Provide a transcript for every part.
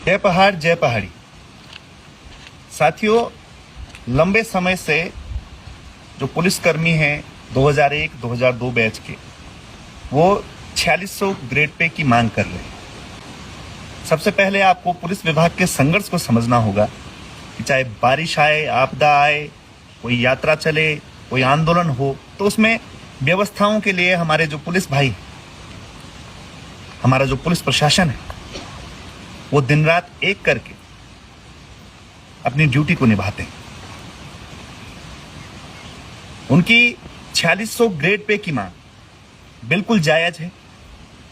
जय पहाड़ जय पहाड़ी। साथियों, लंबे समय से जो पुलिसकर्मी हैं 2001-2002 बैच के, वो 4600 ग्रेड पे की मांग कर रहे हैं। सबसे पहले आपको पुलिस विभाग के संघर्ष को समझना होगा कि चाहे बारिश आए, आपदा आए, कोई यात्रा चले, कोई आंदोलन हो, तो उसमें व्यवस्थाओं के लिए हमारे जो पुलिस भाई, हमारा जो पुलिस प्रशासन है, वो दिन रात एक करके अपनी ड्यूटी को निभाते हैं। उनकी 4600 ग्रेड पे की मांग बिल्कुल जायज है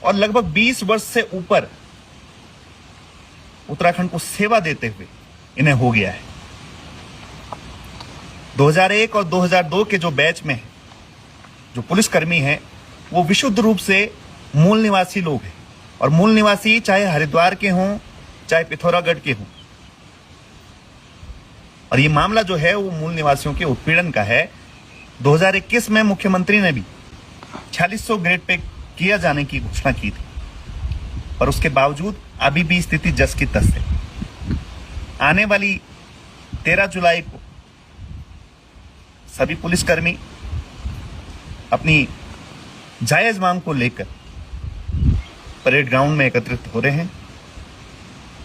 और लगभग 20 वर्ष से ऊपर उत्तराखंड को सेवा देते हुए इन्हें हो गया है। 2001 और 2002 के जो बैच में है, जो पुलिसकर्मी हैं, वो विशुद्ध रूप से मूल निवासी लोग हैं और मूल निवासी चाहे हरिद्वार के हों, चाहे पिथौरागढ़ के हों। और ये मामला जो है वो मूल निवासियों के उत्पीड़न का है। 2021 में मुख्यमंत्री ने भी 4600 ग्रेड पे किया जाने की घोषणा की थी, पर उसके बावजूद अभी भी स्थिति जस की तस है। आने वाली 13 जुलाई को सभी पुलिसकर्मी अपनी जायज मांग को लेकर परेड ग्राउंड में एकत्रित हो रहे हैं।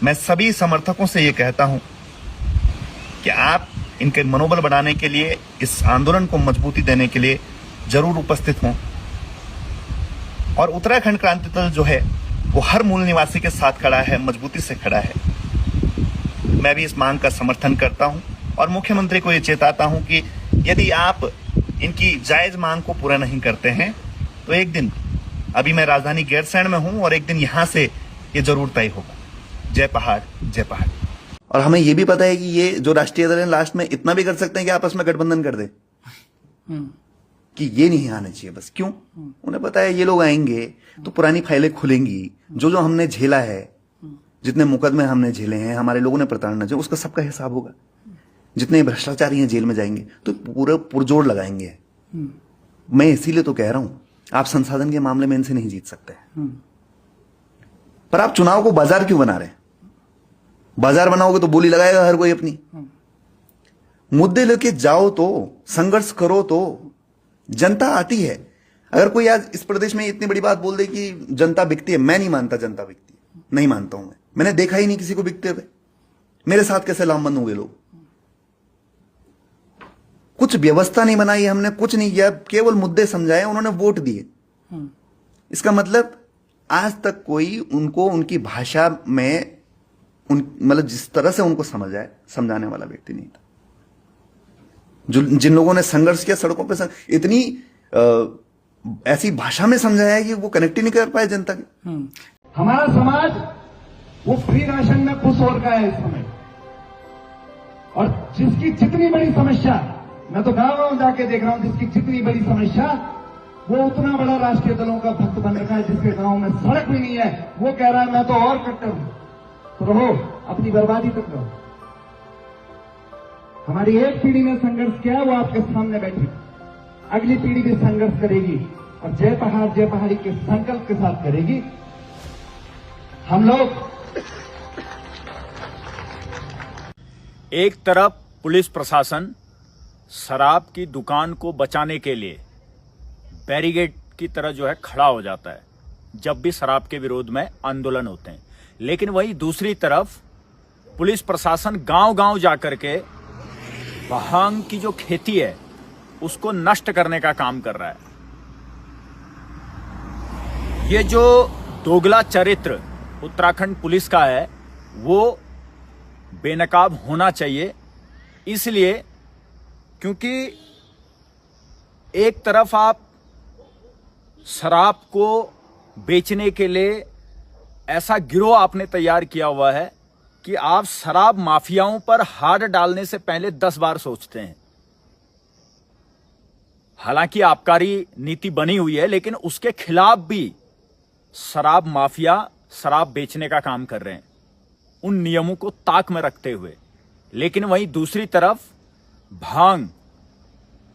मैं सभी समर्थकों से ये कहता हूं कि आप इनके मनोबल बढ़ाने के लिए, इस आंदोलन को मजबूती देने के लिए जरूर उपस्थित हों। और उत्तराखंड क्रांति दल जो है वो हर मूल निवासी के साथ खड़ा है, मजबूती से खड़ा है। मैं भी इस मांग का समर्थन करता हूं और मुख्यमंत्री को ये चेताता हूं कि यदि आप इनकी जायज मांग को पूरा नहीं करते हैं तो एक दिन, अभी मैं राजधानी गैरसैंण में हूं और एक दिन यहां से ये जरूर तय होगा। जय पहाड़ जय पहाड़। और हमें ये भी पता है कि ये जो राष्ट्रीय दल है लास्ट में इतना भी कर सकते हैं कि आपस में गठबंधन कर दे कि ये नहीं आने चाहिए। बस क्यों? उन्हें पता है ये लोग आएंगे तो पुरानी फाइलें खुलेंगी। जो हमने झेला है, जितने मुकदमे हमने झेले हैं, हमारे लोगों ने प्रताड़ना झेली, उसका सबका हिसाब होगा। जितने भ्रष्टाचारी हैं जेल में जाएंगे तो पूरा पुरजोर लगाएंगे। मैं इसीलिए तो कह रहा हूं, आप संसाधन के मामले में इनसे नहीं जीत सकते। पर आप चुनाव को बाजार क्यों बना रहे हैं? बाजार बनाओगे तो बोली लगाएगा हर कोई अपनी। मुद्दे लेके जाओ तो, संघर्ष करो तो जनता आती है। अगर कोई आज इस प्रदेश में इतनी बड़ी बात बोल दे कि जनता बिकती है, मैं नहीं मानता जनता बिकती है, नहीं मानता हूं। मैंने देखा ही नहीं किसी को बिकते हुए। मेरे साथ कैसे लामबंद हो गए लोग? कुछ व्यवस्था नहीं बनाई हमने, कुछ नहीं किया, केवल मुद्दे समझाए, उन्होंने वोट दिए। इसका मतलब आज तक कोई उनको उनकी भाषा में मतलब जिस तरह से उनको समझाने वाला व्यक्ति नहीं था। जिन लोगों ने संघर्ष किया सड़कों पे, इतनी ऐसी भाषा में समझाया है कि वो कनेक्ट ही नहीं कर पाए जनता के। हमारा समाज वो फ्री राशन में खुश हो रहा है इस समय, और जिसकी जितनी बड़ी समस्या, मैं तो गांव जाके देख रहा हूं, जिसकी जितनी बड़ी समस्या, वो उतना बड़ा राष्ट्रीय दलों का भक्त बन रखा है। जिसके गांव में सड़क भी नहीं है, वो कह रहा है मैं तो और कट्टर हूं। तो रहो, अपनी बर्बादी तक रहो। हमारी एक पीढ़ी ने संघर्ष किया, वो आपके सामने बैठी। अगली पीढ़ी भी संघर्ष करेगी और जय पहाड़ जय पहाड़ी के संकल्प के साथ करेगी। हम लोग एक तरफ पुलिस प्रशासन शराब की दुकान को बचाने के लिए बैरिकेड की तरह जो है खड़ा हो जाता है जब भी शराब के विरोध में आंदोलन होते हैं, लेकिन वहीं दूसरी तरफ पुलिस प्रशासन गांव-गांव जाकर के भांग की जो खेती है उसको नष्ट करने का काम कर रहा है। ये जो दोगला चरित्र उत्तराखंड पुलिस का है वो बेनकाब होना चाहिए, इसलिए क्योंकि एक तरफ आप शराब को बेचने के लिए ऐसा गिरोह आपने तैयार किया हुआ है कि आप शराब माफियाओं पर हाथ डालने से पहले 10 बार सोचते हैं। हालांकि आबकारी नीति बनी हुई है, लेकिन उसके खिलाफ भी शराब माफिया शराब बेचने का काम कर रहे हैं, उन नियमों को ताक में रखते हुए। लेकिन वहीं दूसरी तरफ भांग,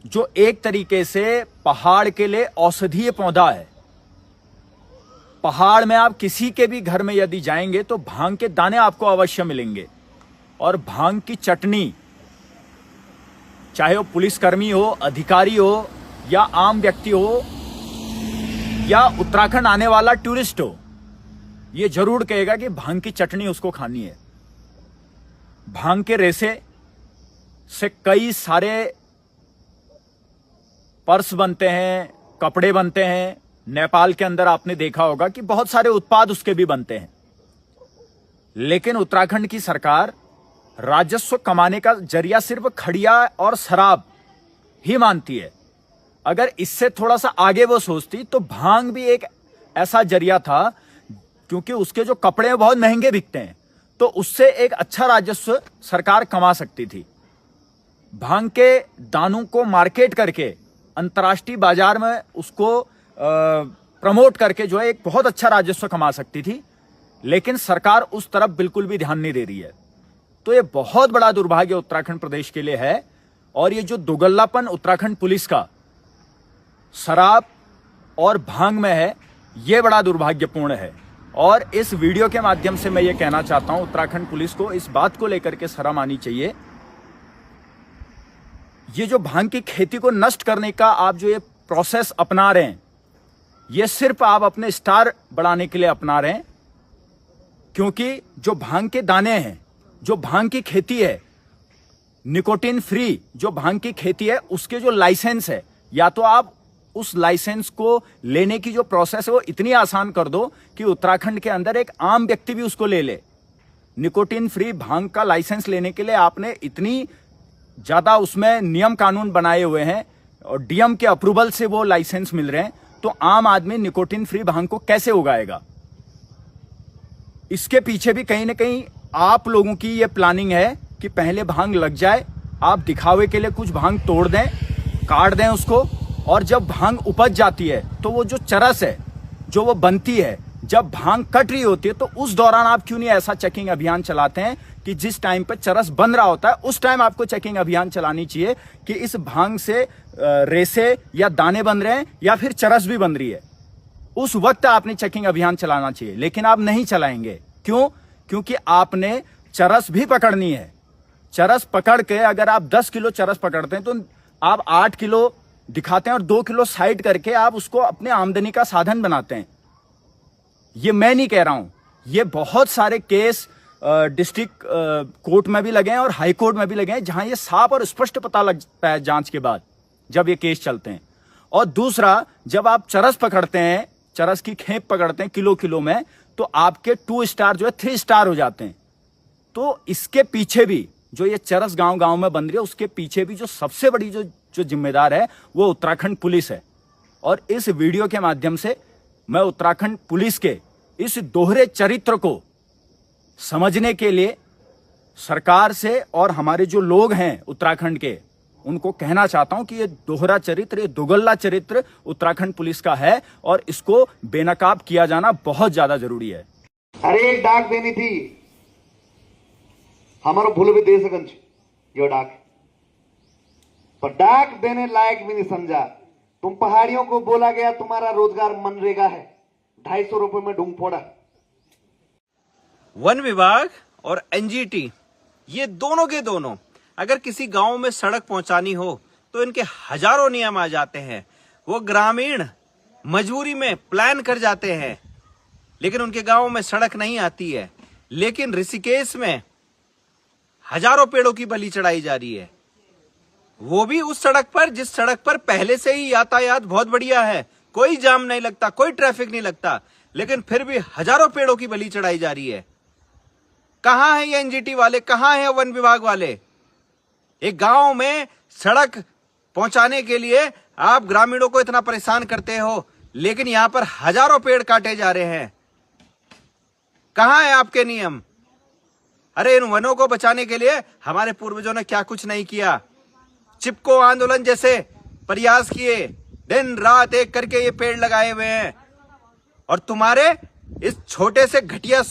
जो एक तरीके से पहाड़ के लिए औषधीय पौधा है, पहाड़ में आप किसी के भी घर में यदि जाएंगे तो भांग के दाने आपको अवश्य मिलेंगे, और भांग की चटनी, चाहे वो पुलिसकर्मी हो, अधिकारी हो, या आम व्यक्ति हो, या उत्तराखंड आने वाला टूरिस्ट हो, ये जरूर कहेगा कि भांग की चटनी उसको खानी है। भांग के रेसे से कई सारे पर्स बनते हैं, कपड़े बनते हैं। नेपाल के अंदर आपने देखा होगा कि बहुत सारे उत्पाद उसके भी बनते हैं। लेकिन उत्तराखंड की सरकार राजस्व कमाने का जरिया सिर्फ खड़िया और शराब ही मानती है। अगर इससे थोड़ा सा आगे वो सोचती तो भांग भी एक ऐसा जरिया था, क्योंकि उसके जो कपड़े बहुत महंगे बिकते हैं, तो उससे एक अच्छा राजस्व सरकार कमा सकती थी। भांग के दानों को मार्केट करके अंतर्राष्ट्रीय बाजार में उसको प्रमोट करके जो है एक बहुत अच्छा राजस्व कमा सकती थी, लेकिन सरकार उस तरफ बिल्कुल भी ध्यान नहीं दे रही है। तो ये बहुत बड़ा दुर्भाग्य उत्तराखंड प्रदेश के लिए है। और ये जो दुगल्लापन उत्तराखंड पुलिस का शराब और भांग में है, ये बड़ा दुर्भाग्यपूर्ण है। और इस वीडियो के माध्यम से मैं ये कहना चाहता हूं, उत्तराखंड पुलिस को इस बात को लेकर के शर्म आनी चाहिए। ये जो भांग की खेती को नष्ट करने का आप जो ये प्रोसेस अपना रहे हैं, ये सिर्फ आप अपने स्टार बढ़ाने के लिए अपना रहे हैं। क्योंकि जो भांग के दाने हैं, जो भांग की खेती है, निकोटीन फ्री जो भांग की खेती है, उसके जो लाइसेंस है, या तो आप उस लाइसेंस को लेने की जो प्रोसेस है वो इतनी आसान कर दो कि उत्तराखंड के अंदर एक आम व्यक्ति भी उसको ले ले। निकोटीन फ्री भांग का लाइसेंस लेने के लिए आपने इतनी ज्यादा उसमें नियम कानून बनाए हुए हैं, और डीएम के अप्रूवल से वो लाइसेंस मिल रहे हैं, तो आम आदमी निकोटीन फ्री भांग को कैसे उगाएगा? इसके पीछे भी कहीं ना कहीं आप लोगों की ये प्लानिंग है कि पहले भांग लग जाए, आप दिखावे के लिए कुछ भांग तोड़ दें, काट दें उसको, और जब भांग उपज जाती है तो वो जो चरस है जो वो बनती है, जब भांग कट रही होती है, तो उस दौरान आप क्यों नहीं ऐसा चेकिंग अभियान चलाते हैं कि जिस टाइम पे चरस बन रहा होता है उस टाइम आपको चेकिंग अभियान चलानी चाहिए कि इस भांग से रेसे या दाने बन रहे हैं या फिर चरस भी बन रही है। उस वक्त आपने चेकिंग अभियान चलाना चाहिए, लेकिन आप नहीं चलाएंगे। क्यों? क्योंकि आपने चरस भी पकड़नी है। चरस पकड़ के अगर आप 10 किलो चरस पकड़ते हैं तो आप 8 किलो दिखाते हैं और 2 किलो साइड करके आप उसको अपने आमदनी का साधन बनाते हैं। ये मैं नहीं कह रहा हूं, ये बहुत सारे केस डिस्ट्रिक्ट कोर्ट में भी लगे हैं और हाई कोर्ट में भी लगे हैं, जहां ये साफ और स्पष्ट पता लगता है जांच के बाद जब ये केस चलते हैं। और दूसरा, जब आप चरस पकड़ते हैं, चरस की खेप पकड़ते हैं किलो किलो में, तो आपके 2 स्टार जो है 3 स्टार हो जाते हैं। तो इसके पीछे भी जो ये चरस गांव गांव में बन रही है, उसके पीछे भी जो सबसे बड़ी जो जिम्मेदार है वो उत्तराखंड पुलिस है। और इस वीडियो के माध्यम से मैं उत्तराखंड पुलिस के इस दोहरे चरित्र को समझने के लिए सरकार से और हमारे जो लोग हैं उत्तराखंड के, उनको कहना चाहता हूं कि ये दोहरा चरित्र, ये दुगल्ला चरित्र उत्तराखंड पुलिस का है और इसको बेनकाब किया जाना बहुत ज्यादा जरूरी है। अरे एक डाक देनी थी हमारो भूल भी दे सकन जो डाक, पर डाक देने लायक भी नहीं समझा। तुम पहाड़ियों को बोला गया तुम्हारा रोजगार मनरेगा है, 250 रुपए में ढूंढ फोड़ा। वन विभाग और एनजीटी, ये दोनों के दोनों अगर किसी गांव में सड़क पहुंचानी हो तो इनके हजारों नियम आ जाते हैं। वो ग्रामीण मजबूरी में प्लान कर जाते हैं, लेकिन उनके गांव में सड़क नहीं आती है। लेकिन ऋषिकेश में हजारों पेड़ों की बलि चढ़ाई जा रही है, वो भी उस सड़क पर जिस सड़क पर पहले से ही यातायात बहुत बढ़िया है, कोई जाम नहीं लगता, कोई ट्रैफिक नहीं लगता, लेकिन फिर भी हजारों पेड़ों की बलि चढ़ाई जा रही है। कहां है ये एनजीटी वाले, कहां है वन विभाग वाले? एक गांव में सड़क पहुंचाने के लिए आप ग्रामीणों को इतना परेशान करते हो, लेकिन यहां पर हजारों पेड़ काटे जा रहे हैं। कहां है आपके नियम? अरे इन वनों को बचाने के लिए हमारे पूर्वजों ने क्या कुछ नहीं किया। चिपको आंदोलन जैसे प्रयास किए, दिन रात एक करके ये पेड़ लगाए हुए हैं, और तुम्हारे इस छोटे से घटिया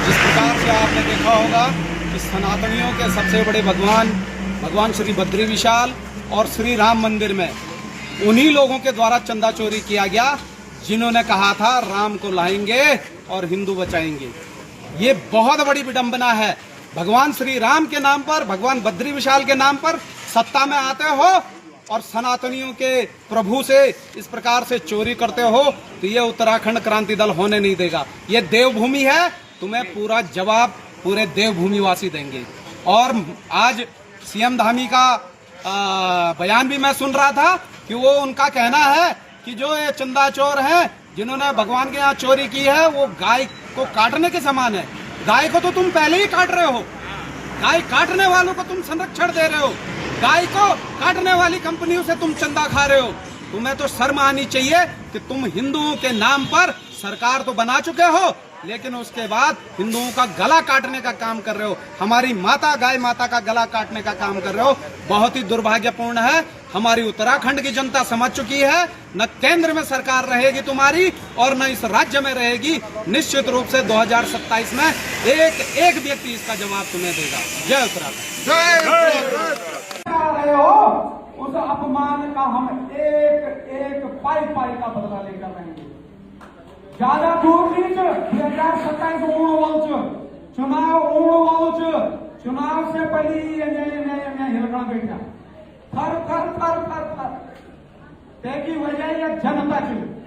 जिस प्रकार से आपने देखा होगा कि सनातनियों के सबसे बड़े भगवान श्री बद्री विशाल और श्री राम मंदिर में उन्हीं लोगों के द्वारा चंदा चोरी किया गया जिन्होंने कहा था राम को लाएंगे और हिंदू बचाएंगे। ये बहुत बड़ी विडंबना है। भगवान श्री राम के नाम पर, भगवान बद्री विशाल के नाम पर सत्ता में आते हो और सनातनियों के प्रभु से इस प्रकार से चोरी करते हो, तो ये उत्तराखंड क्रांति दल होने नहीं देगा। ये देवभूमि है, तुम्हें पूरा जवाब पूरे देवभूमि वासी देंगे। और आज सीएम धामी का बयान भी मैं सुन रहा था कि वो उनका कहना है कि जो ये चंदा चोर हैं जिन्होंने भगवान के यहाँ चोरी की है वो गाय को काटने के समान है। गाय को तो तुम पहले ही काट रहे हो, गाय काटने वालों को तुम संरक्षण दे रहे हो, गाय को काटने वाली कंपनियों से तुम चंदा खा रहे हो। तुम्हें तो शर्म आनी चाहिए कि तुम हिंदुओं के नाम पर सरकार तो बना चुके हो, लेकिन उसके बाद हिंदुओं का गला काटने का काम कर रहे हो, हमारी माता गाय माता का गला काटने का काम कर रहे हो। बहुत ही दुर्भाग्यपूर्ण है। हमारी उत्तराखंड की जनता समझ चुकी है, न केंद्र में सरकार रहेगी तुम्हारी और न इस राज्य में रहेगी। निश्चित रूप से 2027 में एक व्यक्ति इसका जवाब तुम्हें देगा। जय उत्तराखंड। रहे हो उस अपमान का हम एक पाई का बदला लेकर रहेंगे। ज्यादा दूर नहीं 2027 चुनाव से पहले हिलकड़ा बैठा थर देखी वजह या जनता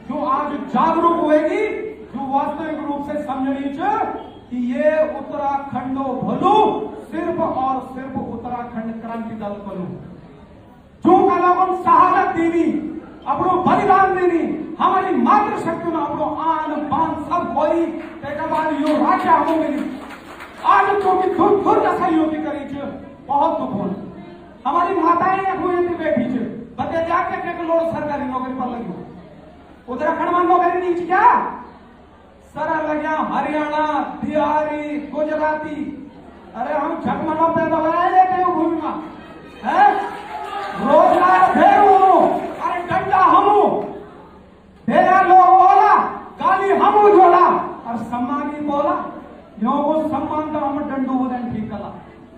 जो आज जागरूक होगी, जो वास्तविक रूप से समझनी कि ये उत्तराखंडो भलो सिर्फ और सिर्फ उत्तराखंड क्रांति दल भलो जो कलावन शहादत देनी अपनो बलिदान देनी हमारी मातृशक्ति में अपनो आन बान सब होई तेका बाद यो राज्य हमो मिली आज तो की खुद जैसा योगी करी छ बहुत दुख हो। हमारी माताएं हुई थी बैठी छ बते जाके के लोग सरकारी नौकरी पर लगी उत्तराखंड में नौकरी नहीं क्या सरल लगा हरियाणा बिहारी गुजराती। अरे हम झकमनो पैदा हुए देवभूमि में है रोजगार भेड़ू अरे डंडा हमू भेड़ा लोग बोला गाली हमू जोड़ा और सम्मान ही बोला यो वो सम्मान तो हम डंडू होने ठीक कला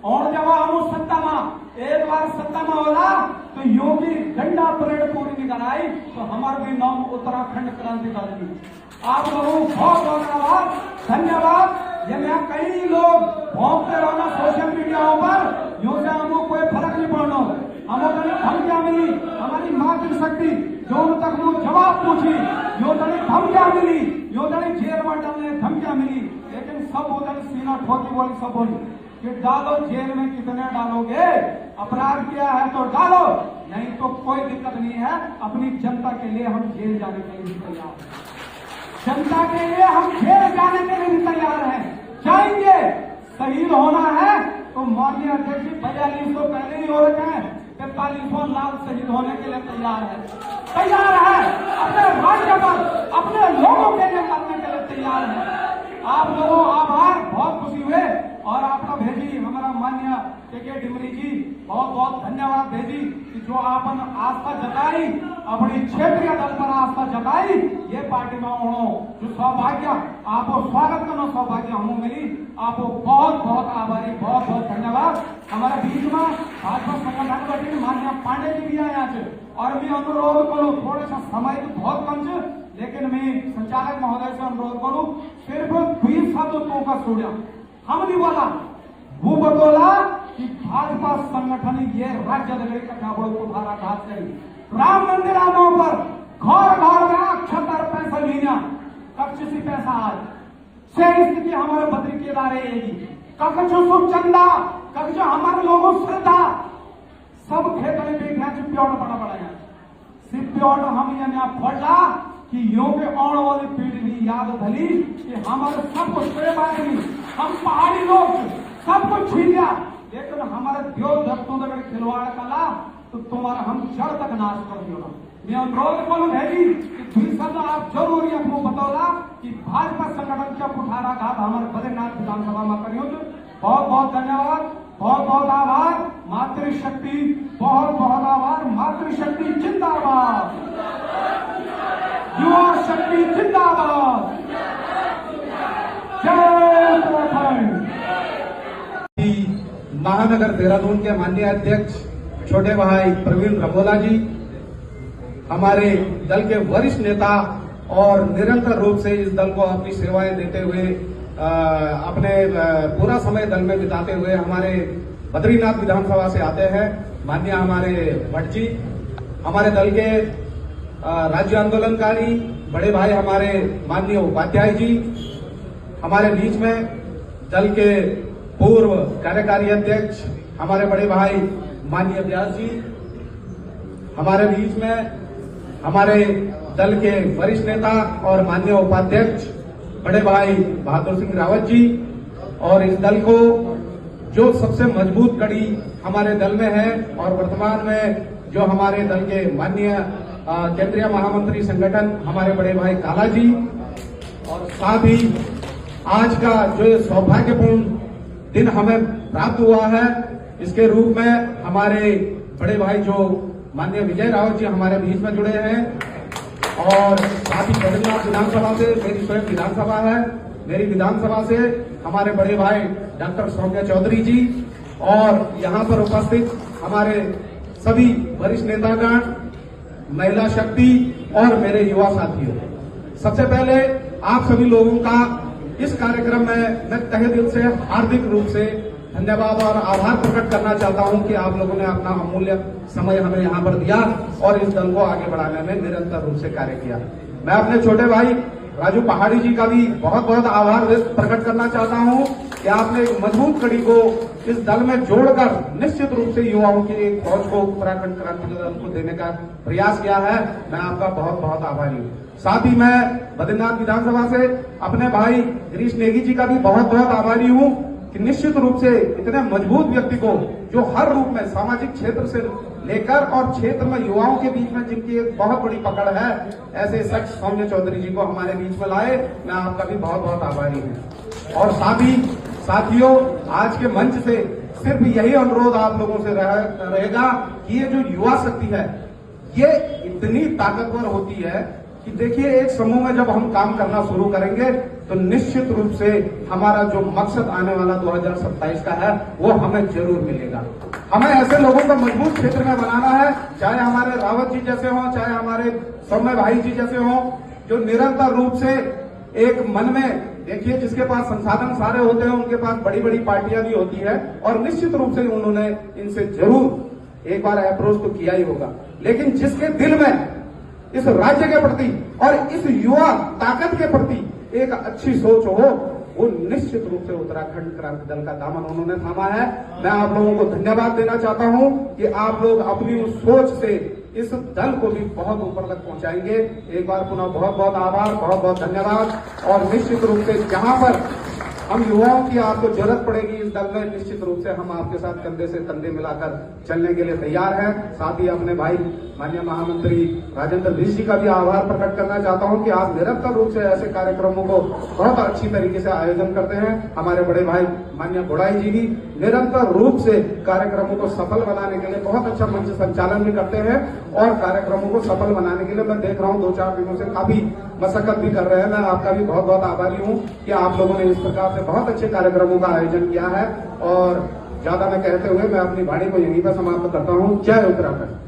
और जब हम सत्ता में एक बार सत्ता में होला तो योगी डंडा परेड पूरी नहीं कराई तो हमारे भी नाम उत्तराखंड क्रांति दल। आप लोगों बहुत धन्यवाद। ये मैं कई लोग भोंकते रहो सोशल मीडिया पर यो से हमको कोई फर्क नहीं पड़ना। हमें धमकियां मिली हमारी मातृशक्ति जो तक वो जवाब पूछी यो तनी धमकियां मिली यो तनी जेल में डालने धमकियां मिली, लेकिन सब उधर सीना ठोकी बोली सब बोली कि डालो जेल में कितने डालोगे, अपराध किया है तो डालो नहीं तो कोई दिक्कत नहीं है। अपनी जनता के लिए हम जेल जाने के लिए तैयार हैं, जनता के लिए हम जेल जाने के लिए भी तैयार हैं, जाएंगे। शहीद होना है तो माननीय अध्यक्ष जी 4200 पहले ही हो रखे हैं, 45 लाख शहीद होने के लिए तैयार है अपने राज्य पर अपने लोगों के लिए करने के लिए तैयार है। आप लोगों आभार, बहुत खुशी हुए और आपका भेजी हमारा माननीय के डिमरी जी बहुत बहुत धन्यवाद भेजी कि जो आपन आस्था जताई अपनी क्षेत्रीय दल पर आस्था जताई ये पार्टी में होनो जो सौभाग्य आपको स्वागत करना सौभाग्य हमको मिली। आपको बहुत बहुत आभारी, बहुत बहुत धन्यवाद। हमारे बीच में भाजपा संगठन बैठे माननीय पांडे जी भी आए आज और मैं अनुरोध करूँ थोड़ा सा समय तो बहुत कम है, लेकिन मैं संचालक महोदय से अनुरोध करूँ सिर्फ 20 शब्द तो का छोड़ा हम नहीं बोला वो बतौला कि भाजपा संगठन ये राज्य कथा तुम्हारा घात करी राम मंदिर आमों पर घर में अक्षतर पैसा लेना कक्ष से पैसा आज से स्थिति हमारे बद्री केदारे कक्ष सुख चंदा कक्ष हमारे लोगों श्रद्धा सिप्योड बड़ा बड़ा है सिप्योड हम यहाँ फोड़ा कि यो के आने वाली पीढ़ी भी याद धली कि हमारे सब कुछ बारे में हम पहाड़ी लोग सब कुछ छीन लिया, लेकिन हमारे देव भक्तों अगर खिलवाड़ कला तो तुम्हारा हम जड़ तक नाश कर दियो ना। मैं अनुरोध करूं भैजी कि दुई शब्द आप जरूर अपनो बतौला कि भाजपा संगठन का कुठाराघात हमारे बद्रीनाथ विधानसभा में करियो। बहुत बहुत धन्यवाद, बहुत बहुत आभार। मातृशक्ति बहुत बहुत आभार। मातृशक्ति जिंदाबाद, युवा शक्ति जिंदाबाद, जय उत्तराखंड। महानगर देहरादून के माननीय अध्यक्ष छोटे भाई प्रवीण रमोला जी, हमारे दल के वरिष्ठ नेता और निरंतर रूप से इस दल को अपनी सेवाएं देते हुए अपने पूरा समय दल में बिताते हुए हमारे बद्रीनाथ विधानसभा से आते हैं माननीय हमारे भट्ट जी, हमारे दल के राज्य आंदोलनकारी बड़े भाई हमारे माननीय उपाध्याय जी, हमारे बीच में दल के पूर्व कार्यकारी अध्यक्ष हमारे बड़े भाई माननीय व्यास जी, हमारे बीच में हमारे दल के वरिष्ठ नेता और माननीय उपाध्यक्ष बड़े भाई बहादुर सिंह रावत जी, और इस दल को जो सबसे मजबूत कड़ी हमारे दल में है और वर्तमान में जो हमारे दल के माननीय केंद्रीय महामंत्री संगठन हमारे बड़े भाई काला जी, और साथ ही आज का जो सौभाग्यपूर्ण दिन हमें प्राप्त हुआ है इसके रूप में हमारे बड़े भाई जो माननीय विजय रावत जी हमारे बीच में जुड़े हैं, और साथ ही बद्रीनाथ विधानसभा से मेरी स्वयं विधानसभा है, मेरी विधानसभा से हमारे बड़े भाई डॉक्टर सौम्या चौधरी जी, और यहाँ पर उपस्थित हमारे सभी वरिष्ठ नेतागण, महिला शक्ति और मेरे युवा साथियों, सबसे पहले आप सभी लोगों का इस कार्यक्रम में मैं तहे दिल से हार्दिक रूप से धन्यवाद और आभार प्रकट करना चाहता हूं कि आप लोगों ने अपना अमूल्य समय हमें यहां पर दिया और इस दल को आगे बढ़ाने में निरंतर रूप से कार्य किया। मैं अपने छोटे भाई राजू पहाड़ी जी का भी बहुत बहुत आभार प्रकट करना चाहता हूं कि आपने एक मजबूत कड़ी को इस दल में जोड़कर निश्चित रूप से युवाओं की एक फौज को उत्तराखंड क्रांति दल को देने का प्रयास किया है। मैं आपका बहुत बहुत आभारी हूँ। साथ ही मैं बद्रीनाथ विधानसभा से अपने भाई गिरीश नेगी जी का भी बहुत बहुत आभारी हूँ कि निश्चित रूप से इतने मजबूत व्यक्ति को जो हर रूप में सामाजिक क्षेत्र से लेकर और क्षेत्र में युवाओं के बीच में जिनकी एक बहुत बड़ी पकड़ है, ऐसे शख्स सौम्य चौधरी जी को हमारे बीच में लाए। मैं आपका भी बहुत बहुत आभारी हूँ। और साथ ही साथियों, आज के मंच से सिर्फ यही अनुरोध आप लोगों से रहेगा कि ये जो युवा शक्ति है ये इतनी ताकतवर होती है कि देखिए, एक समूह में जब हम काम करना शुरू करेंगे तो निश्चित रूप से हमारा जो मकसद आने वाला 2027 का है वो हमें जरूर मिलेगा। हमें ऐसे लोगों को मजबूत क्षेत्र में बनाना है, चाहे हमारे रावत जी जैसे हों, चाहे हमारे सौम्य भाई जी जैसे हों, जो निरंतर रूप से एक मन में, देखिए जिसके पास संसाधन सारे होते हैं उनके पास बड़ी बड़ी पार्टियां भी होती है और निश्चित रूप से उन्होंने इनसे जरूर एक बार अप्रोच तो किया ही होगा, लेकिन जिसके दिल में इस राज्य के प्रति और इस युवा ताकत के प्रति एक अच्छी सोच हो, वो निश्चित रूप से उत्तराखंड क्रांति दल का दामन उन्होंने थामा है। मैं आप लोगों को धन्यवाद देना चाहता हूं कि आप लोग अपनी उस सोच से इस दल को भी बहुत ऊपर तक पहुंचाएंगे। एक बार पुनः बहुत बहुत आभार, बहुत बहुत धन्यवाद। और निश्चित रूप से जहां पर हम युवाओं की आपको जरूरत पड़ेगी इस दल में, निश्चित रूप से हम आपके साथ कंधे से कंधे मिलाकर चलने के लिए तैयार हैं। साथ ही अपने भाई माननीय महामंत्री राजेंद्र ऋषि जी का भी आभार प्रकट करना चाहता हूं कि आप निरंतर रूप से ऐसे कार्यक्रमों को बहुत अच्छी तरीके से आयोजन करते हैं। हमारे बड़े भाई माननीय गोड़ाई जी भी निरंतर रूप से कार्यक्रमों को सफल बनाने के लिए बहुत अच्छा मंच संचालन भी करते हैं और कार्यक्रमों को सफल बनाने के लिए मैं देख रहा हूँ 2-4 दिनों से काफी मशक्कत भी कर रहे हैं। मैं आपका भी बहुत बहुत आभारी हूँ कि आप लोगों ने इस प्रकार से बहुत अच्छे कार्यक्रमों का आयोजन किया है। और ज्यादा मैं कहते हुए मैं अपनी वाणी को यहीं पर समाप्त करता हूँ। जय उत्तराखंड।